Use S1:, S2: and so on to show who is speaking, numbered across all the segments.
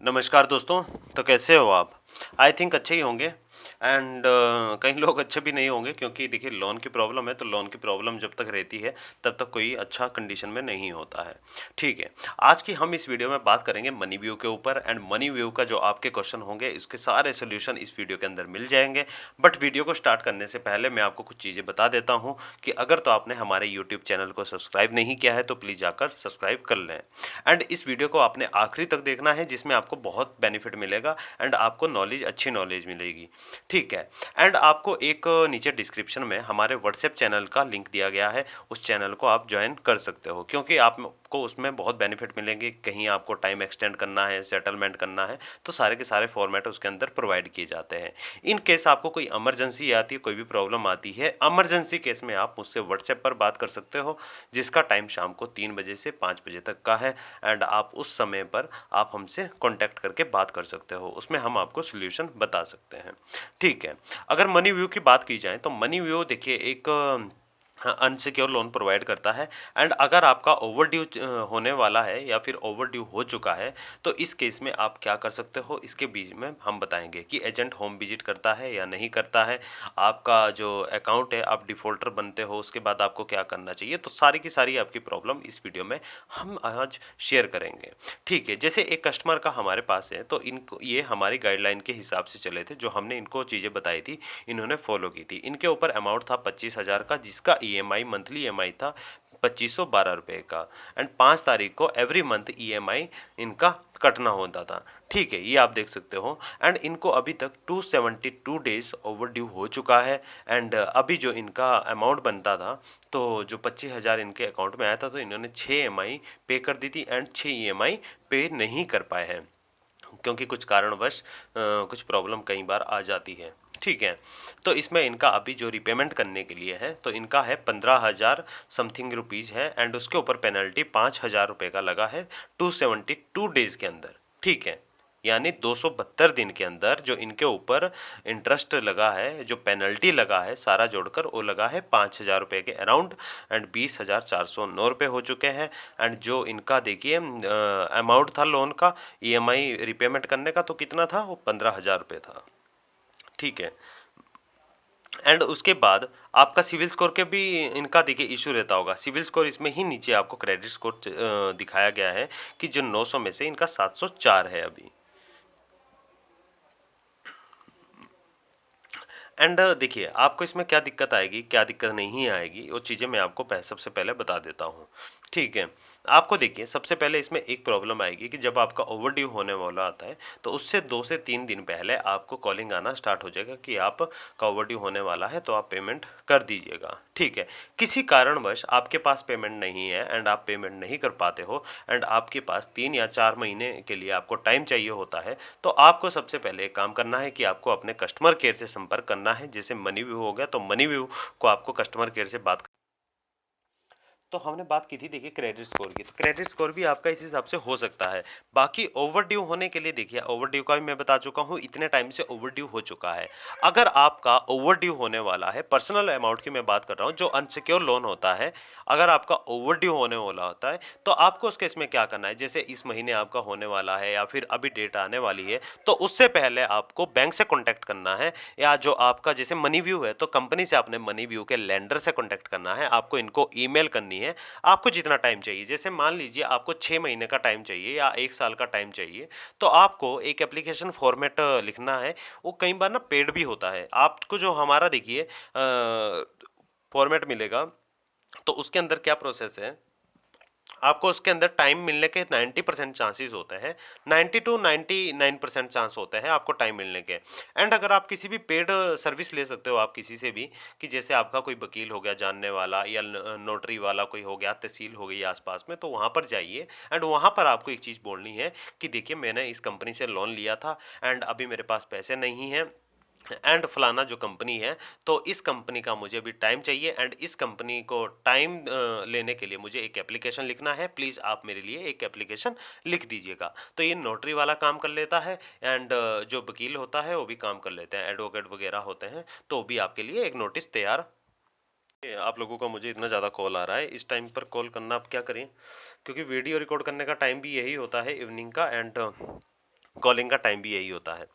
S1: नमस्कार दोस्तों। तो कैसे हो आप? आई थिंक अच्छे ही होंगे एंड कई लोग अच्छे भी नहीं होंगे क्योंकि देखिए लोन की प्रॉब्लम है तो लोन की प्रॉब्लम जब तक रहती है तब तक कोई अच्छा कंडीशन में नहीं होता है। ठीक है, आज की हम इस वीडियो में बात करेंगे मनी व्यू के ऊपर एंड मनी व्यू का जो आपके क्वेश्चन होंगे इसके सारे सोल्यूशन इस वीडियो के अंदर मिल जाएंगे। बट वीडियो को स्टार्ट करने से पहले मैं आपको कुछ चीज़ें बता देता हूँ कि अगर तो आपने हमारे यूट्यूब चैनल को सब्सक्राइब नहीं किया है तो प्लीज़ जाकर सब्सक्राइब कर लें एंड इस वीडियो को आपने आखिरी तक देखना है जिसमें आपको बहुत बेनिफिट मिलेगा एंड आपको अच्छी नॉलेज मिलेगी। ठीक है, एंड आपको एक नीचे डिस्क्रिप्शन में हमारे व्हाट्सएप चैनल का लिंक दिया गया है, उस चैनल को आप ज्वाइन कर सकते हो क्योंकि आपको उसमें बहुत बेनिफिट मिलेंगे। कहीं आपको टाइम एक्सटेंड करना है, सेटलमेंट करना है, तो सारे के सारे फॉर्मेट उसके अंदर प्रोवाइड किए जाते हैं। इन केस आपको कोई इमरजेंसी आती है, कोई भी प्रॉब्लम आती है, इमरजेंसी केस में आप मुझसे व्हाट्सएप पर बात कर सकते हो, जिसका टाइम शाम को 3 बजे से 5 बजे तक का है एंड आप उस समय पर आप हमसे कांटेक्ट करके बात कर सकते हो, उसमें हम आपको सॉल्यूशन बता सकते हैं। ठीक है, अगर मनी व्यू की बात की जाए तो मनी व्यू देखिए एक अनसिक्योर लोन प्रोवाइड करता है एंड अगर आपका ओवर ड्यू होने वाला है या फिर ओवर ड्यू हो चुका है तो इस केस में आप क्या कर सकते हो, इसके बीच में हम बताएंगे कि एजेंट होम विजिट करता है या नहीं करता है, आपका जो अकाउंट है आप डिफॉल्टर बनते हो उसके बाद आपको क्या करना चाहिए। तो सारी की सारी आपकी प्रॉब्लम इस वीडियो में हम आज शेयर करेंगे। ठीक है, जैसे एक कस्टमर का हमारे पास है तो इनको ये हमारी गाइडलाइन के हिसाब से चले थे, जो हमने इनको चीज़ें बताई थी इन्होंने फॉलो की थी। इनके ऊपर अमाउंट था 25,000 का, जिसका ईएमआई मंथली ईएमआई था 2512 रुपये का एंड 5 तारीख को एवरी मंथ ईएमआई इनका कटना होता था। ठीक है, ये आप देख सकते हो एंड इनको अभी तक 272 डेज ओवर ड्यू हो चुका है एंड अभी जो इनका अमाउंट बनता था तो जो 25,000 इनके अकाउंट में आया था तो इन्होंने 6 ईएमआई पे कर दी थी एंड 6 ईएमआई पे नहीं कर पाए हैं क्योंकि कुछ कारणवश कुछ प्रॉब्लम कई बार आ जाती है। ठीक है, तो इसमें इनका अभी जो रिपेमेंट करने के लिए है तो इनका है 15,000 समथिंग रुपीज़ है एंड उसके ऊपर पेनल्टी 5,000 रुपये का लगा है 272 डेज के अंदर। ठीक है, यानी 272 दिन के अंदर जो इनके ऊपर इंटरेस्ट लगा है, जो पेनल्टी लगा है, सारा जोड़कर वो लगा है 5,000 रुपये के अराउंड एंड 20,409 रुपये हो चुके हैं एंड जो इनका देखिए अमाउंट था लोन का ईएमआई रिपेमेंट करने का तो कितना था, वो 15,000 रुपये था। ठीक है, एंड उसके बाद आपका सिविल स्कोर के भी इनका देखिए इशू रहता होगा। सिविल स्कोर इसमें ही नीचे आपको क्रेडिट स्कोर दिखाया गया है कि जो 900 में से इनका 704 है अभी। एंड देखिए आपको इसमें क्या दिक्कत आएगी, क्या दिक्कत नहीं आएगी, वो चीज़ें मैं आपको सबसे पहले बता देता हूँ। ठीक है, आपको देखिए सबसे पहले इसमें एक प्रॉब्लम आएगी कि जब आपका ओवर ड्यू होने वाला आता है तो उससे 2 से 3 दिन पहले आपको कॉलिंग आना स्टार्ट हो जाएगा कि आपका ओवर ड्यू होने वाला है तो आप पेमेंट कर दीजिएगा। ठीक है, किसी कारणवश आपके पास पेमेंट नहीं है एंड आप पेमेंट नहीं कर पाते हो एंड आपके पास 3 या 4 महीने के लिए आपको टाइम चाहिए होता है तो आपको सबसे पहले एक काम करना है कि आपको अपने कस्टमर केयर से संपर्क करना है। जैसे मनी व्यू हो गया तो मनी व्यू को आपको कस्टमर केयर से बात, तो हमने बात की थी देखिए क्रेडिट स्कोर की, तो क्रेडिट स्कोर भी आपका इस हिसाब से हो सकता है। बाकी ओवर ड्यू होने के लिए देखिए ओवर ड्यू का भी मैं बता चुका हूँ, इतने टाइम से ओवर ड्यू हो चुका है। अगर आपका ओवर ड्यू होने वाला है, पर्सनल अमाउंट की मैं बात कर रहा हूँ, जो अनसिक्योर लोन होता है, अगर आपका ओवर ड्यू होने वाला होता है तो आपको उस केस में क्या करना है, जैसे इस महीने आपका होने वाला है या फिर अभी डेट आने वाली है तो उससे पहले आपको बैंक से कॉन्टैक्ट करना है या जो आपका जैसे मनी व्यू है तो कंपनी से आपने मनी व्यू के लेंडर से कॉन्टैक्ट करना है, आपको इनको ईमेल करनी है। आपको जितना टाइम चाहिए, जैसे मान लीजिए आपको 6 महीने का टाइम चाहिए या 1 साल का टाइम चाहिए तो आपको एक एप्लीकेशन फॉर्मेट लिखना है। वो कई बार ना पेड भी होता है। आपको जो हमारा देखिए फॉर्मेट मिलेगा तो उसके अंदर क्या प्रोसेस है, आपको उसके अंदर टाइम मिलने के 90% चांसेस होते हैं, 90 टू 99% चांस होते हैं आपको टाइम मिलने के। एंड अगर आप किसी भी पेड सर्विस ले सकते हो आप किसी से भी, कि जैसे आपका कोई वकील हो गया जानने वाला या नोटरी वाला कोई हो गया, तहसील हो गई आसपास में, तो वहाँ पर जाइए एंड वहाँ पर आपको एक चीज़ बोलनी है कि देखिए मैंने इस कंपनी से लोन लिया था एंड अभी मेरे पास पैसे नहीं हैं एंड फलाना जो कंपनी है तो इस कंपनी का मुझे अभी टाइम चाहिए एंड इस कंपनी को टाइम लेने के लिए मुझे एक एप्लीकेशन लिखना है, प्लीज़ आप मेरे लिए एक एप्लीकेशन लिख दीजिएगा। तो ये नोटरी वाला काम कर लेता है एंड जो वकील होता है वो भी काम कर लेते हैं, एडवोकेट वगैरह होते हैं, तो वो भी आपके लिए एक नोटिस तैयार। आप लोगों का मुझे इतना ज़्यादा कॉल आ रहा है, इस टाइम पर कॉल करना आप क्या करें, क्योंकि वीडियो रिकॉर्ड करने का टाइम भी यही होता है इवनिंग का एंड कॉलिंग का टाइम भी यही होता है।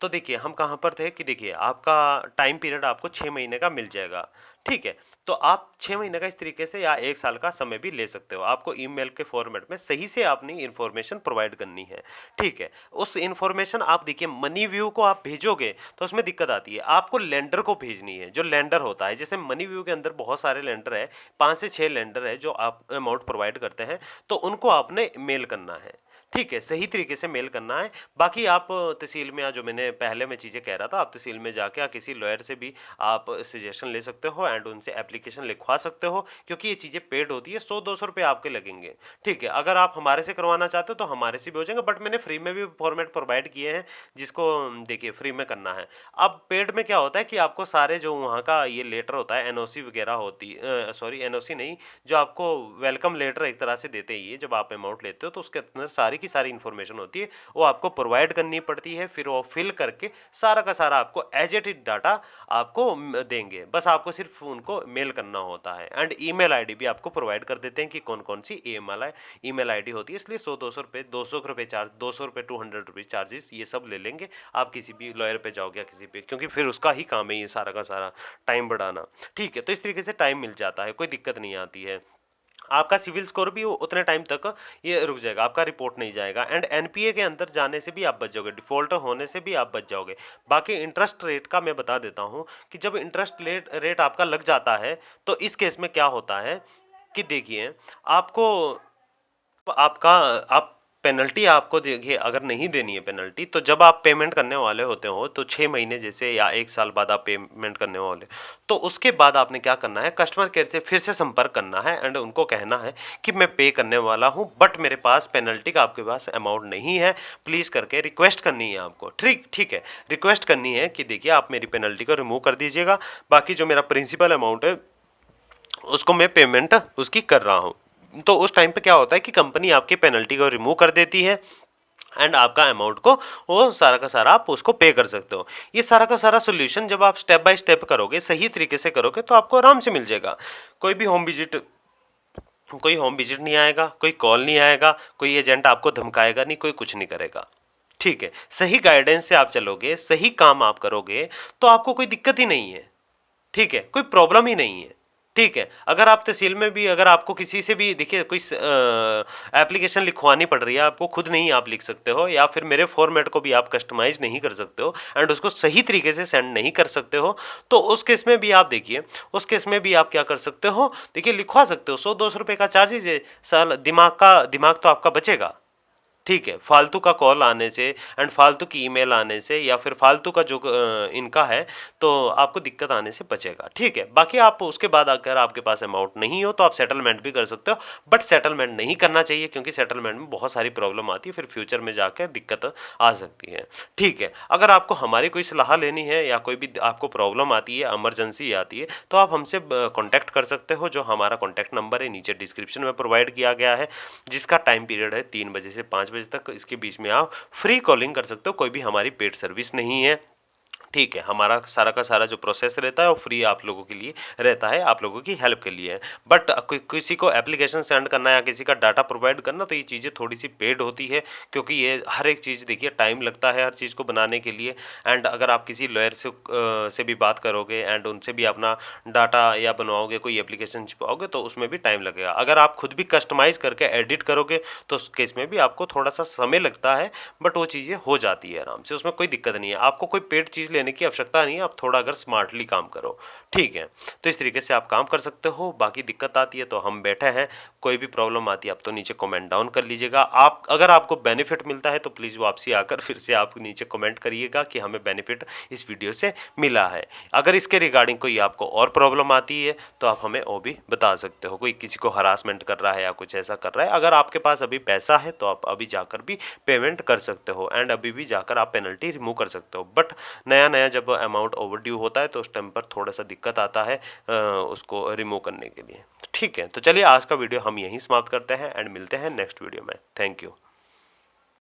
S1: तो देखिए हम कहाँ पर थे कि देखिए आपका टाइम पीरियड आपको 6 महीने का मिल जाएगा, ठीक है। तो आप 6 महीने का इस तरीके से या 1 साल का समय भी ले सकते हो। आपको ईमेल के फॉर्मेट में सही से अपनी इन्फॉर्मेशन प्रोवाइड करनी है, ठीक है। उस इन्फॉर्मेशन आप देखिए मनी व्यू को आप भेजोगे तो उसमें दिक्कत आती है। आपको लेंडर को भेजनी है, जो लेंडर होता है। जैसे मनी व्यू के अंदर बहुत सारे लेंडर है, 5 से 6 लेंडर है जो आप अमाउंट प्रोवाइड करते हैं, तो उनको आपने मेल करना है, ठीक है। सही तरीके से मेल करना है। बाकी आप तहसील में, जो मैंने पहले में चीज़ें कह रहा था, आप तहसील में जाके या किसी लॉयर से भी आप सजेशन ले सकते हो एंड उनसे एप्लीकेशन लिखवा सकते हो, क्योंकि ये चीज़ें पेड होती है। 100-200 रुपये आपके लगेंगे, ठीक है। अगर आप हमारे से करवाना चाहते हो तो हमारे से भी हो जाएंगे, बट मैंने फ्री में भी फॉर्मेट प्रोवाइड किए हैं, जिसको देखिए फ्री में करना है। अब पेड में क्या होता है कि आपको सारे जो वहाँ का ये लेटर होता है, एनओसी वगैरह होती, सॉरी एनओसी नहीं, जो आपको वेलकम लेटर एक तरह से देते ही है जब आप अमाउंट लेते हो, तो उसके अंदर सारी की सारी इन्फॉर्मेशन होती है, वो आपको प्रोवाइड करनी पड़ती है। फिर वो फिल करके सारा का सारा आपको एज इट इज डाटा आपको देंगे। बस आपको सिर्फ उनको मेल करना होता है। एंड ईमेल आईडी भी आपको प्रोवाइड कर देते हैं कि कौन कौन सी ईमेल आईडी होती है। इसलिए 100-200 रुपये, 200 रुपये चार्ज, 200 रुपये 200 रुपीज़ चार्जेस ये सब ले लेंगे। आप किसी भी लॉयर पे जाओगे या किसी पे, क्योंकि फिर उसका ही काम है ये सारा का सारा टाइम बढ़ाना, ठीक है। तो इस तरीके से टाइम मिल जाता है, कोई दिक्कत नहीं आती है। आपका सिविल स्कोर भी उतने टाइम तक ये रुक जाएगा, आपका रिपोर्ट नहीं जाएगा। एंड एनपीए के अंदर जाने से भी आप बच जाओगे, डिफॉल्टर होने से भी आप बच जाओगे। बाकी इंटरेस्ट रेट का मैं बता देता हूँ कि जब इंटरेस्ट रेट आपका लग जाता है तो इस केस में क्या होता है कि देखिए आपको आपका आप पेनल्टी आपको देखिए, अगर नहीं देनी है पेनल्टी, तो जब आप पेमेंट करने वाले होते हो तो 6 महीने जैसे या 1 साल बाद आप पेमेंट करने वाले, तो उसके बाद आपने क्या करना है, कस्टमर केयर से फिर से संपर्क करना है एंड उनको कहना है कि मैं पे करने वाला हूं, बट मेरे पास पेनल्टी का आपके पास अमाउंट नहीं है, प्लीज़ करके रिक्वेस्ट करनी है आपको। ठीक ठीक है, रिक्वेस्ट करनी है कि देखिए आप मेरी पेनल्टी को रिमूव कर दीजिएगा, बाकी जो मेरा प्रिंसिपल अमाउंट है उसको मैं पेमेंट उसकी कर रहा हूँ। तो उस टाइम पे क्या होता है कि कंपनी आपकी पेनल्टी को रिमूव कर देती है एंड आपका अमाउंट को वो सारा का सारा आप उसको पे कर सकते हो। ये सारा का सारा सोल्यूशन जब आप स्टेप बाय स्टेप करोगे, सही तरीके से करोगे, तो आपको आराम से मिल जाएगा। कोई होम विजिट नहीं आएगा, कोई कॉल नहीं आएगा, कोई एजेंट आपको धमकाएगा नहीं, कोई कुछ नहीं करेगा, ठीक है। सही गाइडेंस से आप चलोगे, सही काम आप करोगे, तो आपको कोई दिक्कत ही नहीं है, ठीक है, कोई प्रॉब्लम ही नहीं है, ठीक है। अगर आप तहसील में भी, अगर आपको किसी से भी देखिए कोई एप्लीकेशन लिखवानी पड़ रही है, आपको खुद नहीं आप लिख सकते हो, या फिर मेरे फॉर्मेट को भी आप कस्टमाइज नहीं कर सकते हो एंड उसको सही तरीके से सेंड नहीं कर सकते हो, तो उस केस में भी आप देखिए, उस केस में भी आप क्या कर सकते हो, देखिए लिखवा सकते हो। 100-200 रुपये का चार्जेज है, साल दिमाग तो आपका बचेगा, ठीक है। फालतू का कॉल आने से एंड फालतू की ईमेल आने से या फिर फालतू का जो इनका है, तो आपको दिक्कत आने से बचेगा, ठीक है। बाकी आप उसके बाद अगर आपके पास अमाउंट नहीं हो तो आप सेटलमेंट भी कर सकते हो, बट सेटलमेंट नहीं करना चाहिए, क्योंकि सेटलमेंट में बहुत सारी प्रॉब्लम आती है, फिर फ्यूचर में जाकर दिक्कत आ सकती है, ठीक है। अगर आपको हमारी कोई सलाह लेनी है या कोई भी आपको प्रॉब्लम आती है, इमरजेंसी आती है, तो आप हमसे कॉन्टैक्ट कर सकते हो। जो हमारा कॉन्टैक्ट नंबर है नीचे डिस्क्रिप्शन में प्रोवाइड किया गया है, जिसका टाइम पीरियड है 3 बजे से 5 बजे तक। इसके बीच में आप फ्री कॉलिंग कर सकते हो, कोई भी हमारी पेड सर्विस नहीं है, ठीक है। हमारा सारा का सारा जो प्रोसेस रहता है वो फ्री आप लोगों के लिए रहता है, आप लोगों की हेल्प के लिए है। बट किसी को एप्लीकेशन सेंड करना या किसी का डाटा प्रोवाइड करना, तो ये चीज़ें थोड़ी सी पेड होती है, क्योंकि ये हर एक चीज़ देखिए टाइम लगता है हर चीज़ को बनाने के लिए। एंड अगर आप किसी लॉयर से भी बात करोगे एंड उनसे भी अपना डाटा या बनवाओगे, कोई एप्लीकेशन छिपाओगे, तो उसमें भी टाइम लगेगा। अगर आप खुद भी कस्टमाइज़ करके एडिट करोगे तो उस केस में भी आपको थोड़ा सा समय लगता है, बट वो चीज़ें हो जाती है आराम से, उसमें कोई दिक्कत नहीं है। आपको कोई पेड चीज़ लेने की आवश्यकता नहीं है, आप थोड़ा अगर स्मार्टली काम करो, ठीक है। तो इस तरीके से आप काम कर सकते हो। बाकी दिक्कत आती है तो हम बैठे हैं, कोई भी प्रॉब्लम आती है आप तो नीचे कमेंट डाउन कर लीजिएगा। आप अगर आपको बेनिफिट मिलता है तो प्लीज़ वापसी आकर फिर से आप नीचे कमेंट करिएगा कि हमें बेनिफिट इस वीडियो से मिला है। अगर इसके रिगार्डिंग कोई आपको और प्रॉब्लम आती है तो आप हमें वो भी बता सकते हो, कोई किसी को हरासमेंट कर रहा है या कुछ ऐसा कर रहा है, अगर आपके पास अभी पैसा है तो आप अभी जाकर भी पेमेंट कर सकते हो एंड अभी भी जाकर आप पेनल्टी रिमूव कर सकते हो। बट नया नया जब अमाउंट ओवरड्यू होता है तो उस टाइम पर थोड़ा सा दिक्कत आता है उसको रिमूव करने के लिए, ठीक है। तो चलिए आज का वीडियो हम यहीं समाप्त करते हैं एंड मिलते हैं नेक्स्ट वीडियो में। Thank you.